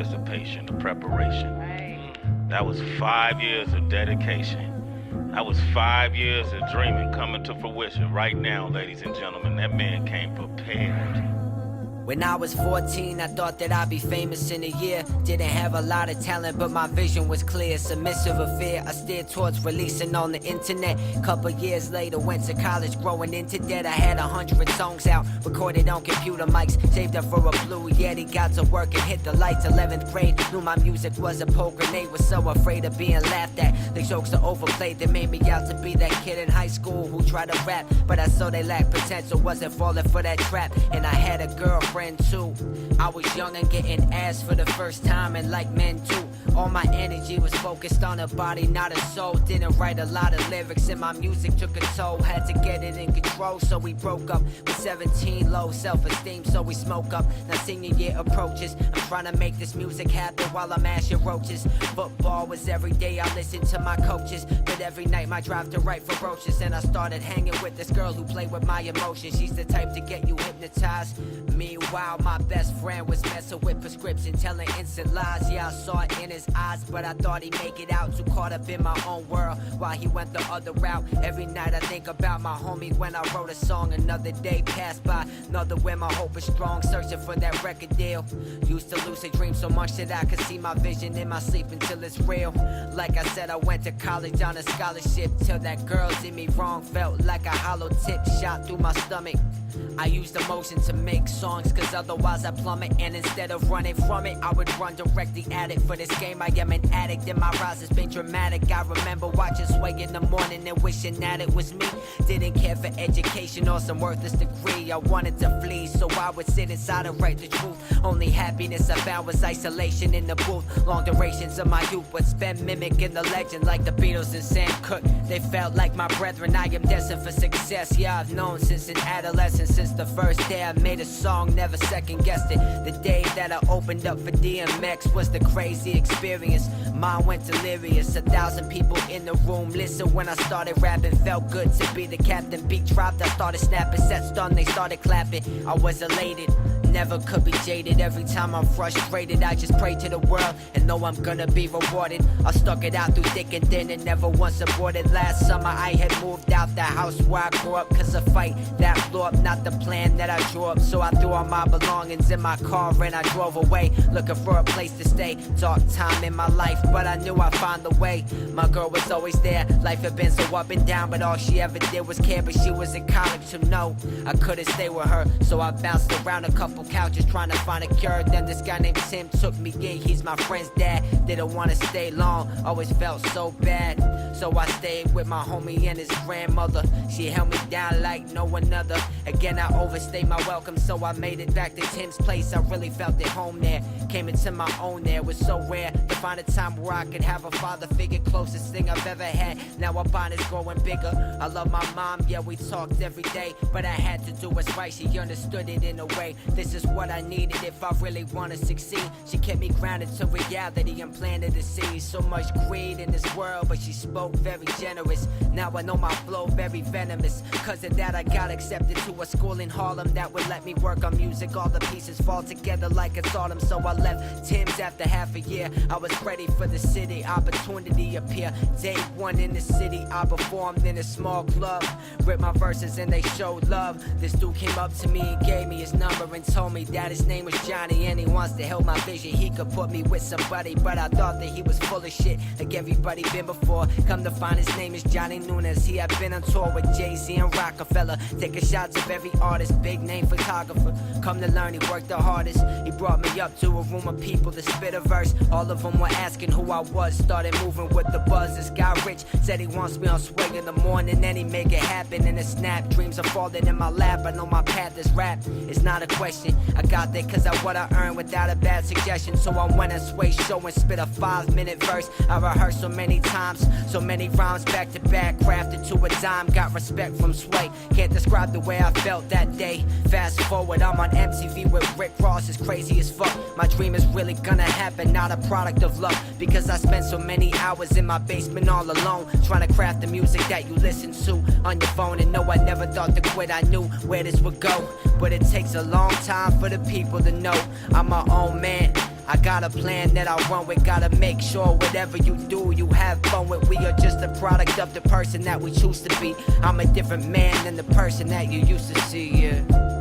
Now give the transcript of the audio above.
anticipation, the preparation. That was 5 years of dedication. That was 5 years of dreaming coming to fruition right now, ladies and gentlemen. That man came prepared. When I was 14, I thought that I'd be famous in a year. Didn't have a lot of talent, but my vision was clear. Submissive of fear, I steered towards releasing on the internet. Couple years later, went to college, growing into debt. I had 100 songs out, recorded on computer mics, saved up for a Blue Yeti. Got to work and hit the lights. 11th grade, knew my music was a poke grenade. Was so afraid of being laughed at. The jokes are overplayed, they made me out to be that kid in high school who tried to rap, but I saw they lacked potential, wasn't falling for that trap. And I had a girlfriend too. I was young and getting ass for the first time, and like men too, all my energy was focused on her body, not her soul. Didn't write a lot of lyrics and my music took a toll. Had to get it in control, so we broke up. With 17, low self-esteem, so we smoke up. Now senior year approaches, I'm trying to make this music happen while I'm ashing roaches. Football was every day, I listened to my coaches, but every night my drive to write ferocious. And I started hanging with this girl who played with my emotions. She's the type to get you hypnotized. Meanwhile, my best friend was messing with prescription, telling instant lies. Yeah, I saw it in his eyes, but I thought he'd make it out. Too caught up in my own world while he went the other route. Every night I think about my homie when I wrote a song. Another day passed by, another where my hope is strong, searching for that record deal. Used to lucid dream so much that I could see my vision in my sleep until it's real. Like I said, I went to college on a scholarship till that girl did me wrong. Felt like a hollow tip shot through my stomach. I used emotion to make songs, cause otherwise I plummet. And instead of running from it, I would run directly at it. For this game I am an addict and my rise has been dramatic. I remember watching Sway in the morning and wishing that it was me. Didn't care for education or some worthless degree. I wanted to flee, so I would sit inside and write the truth. Only happiness I found was isolation in the booth. Long durations of my youth would spend mimicking the legend like the Beatles and Sam Cooke. They felt like my brethren, I am destined for success. Yeah, I've known since an adolescent, since the first day I made a song, never second guessed it. The day that I opened up for DMX was the crazy experience. Mine went delirious, 1,000 people in the room. Listen, when I started rapping, felt good to be the captain. Beat dropped, I started snapping, set stunned, they started clapping. I was elated, never could be jaded. Every time I'm frustrated, I just pray to the world and know I'm gonna be rewarded. I stuck it out through thick and thin and never once aborted. Last summer I had moved out the house where I grew up, cause a fight that blew up, not the plan that I drew up. So I threw all my belongings in my car and I drove away, looking for a place to stay. Dark time in my life, but I knew I'd find a way. My girl was always there, life had been so up and down, but all she ever did was care. But she was in college, so no, I couldn't stay with her. So I bounced around a couple couches trying to find a cure. Then this guy named Tim took me in, he's my friend's dad. Didn't want to stay long, always felt so bad. So I stayed with my homie and his grandmother. She held me down like no another. Again I overstayed my welcome, so I made it back to Tim's place. I really felt at home there, came into my own there. It was so rare to find a time where I could have a father figure, closest thing I've ever had. Now our bond is growing bigger. I love my mom, yeah, we talked every day, but I had to do what's right, she understood it in a way. This is what I needed if I really want to succeed. She kept me grounded to reality and planted the seeds. So much greed in this world, but she spoke very generous. Now I know my flow very venomous. Cause of that I got accepted to a school in Harlem that would let me work on music. All the pieces fall together like it's autumn, so I left Tim's after half a year. I was ready for the city, opportunity appear. Day one in the city, I performed in a small club. Ripped my verses and they showed love. This dude came up to me and gave me his number and told me that his name was Johnny and he wants to help my vision. He could put me with somebody, but I thought that he was full of shit, like everybody been before. Come to find his name is Johnny Nunes. He had been on tour with Jay-Z and Rockefeller, taking shots of every artist, big name photographer. Come to learn, he worked the hardest. He brought me up to a room of people to spit a verse. All of them were asking who I was, started moving with the buzz. This guy Rich said he wants me on Sway in the morning and he make it happen in a snap. Dreams are falling in my lap, I know my path is rap. It's not a question, I got there cause I what I earned without a bad suggestion. So I went and Sway show and spit a 5-minute verse. I rehearsed so many times, so many rhymes back to back, crafted to a dime. Got respect from Sway, can't describe the way I felt that day. Fast forward, I'm on MTV with Rick Ross, is crazy as fuck. My dream is really gonna happen, not a product of luck, because I spent so many hours in my basement all alone, trying to craft the music that you listen to on your phone. And no, I never thought to quit, I knew where this would go, but it takes a long time for the people to know I'm my own man. I got a plan that I run with, gotta make sure whatever you do, you have fun with. We are just a product of the person that we choose to be. I'm a different man than the person that you used to see, yeah.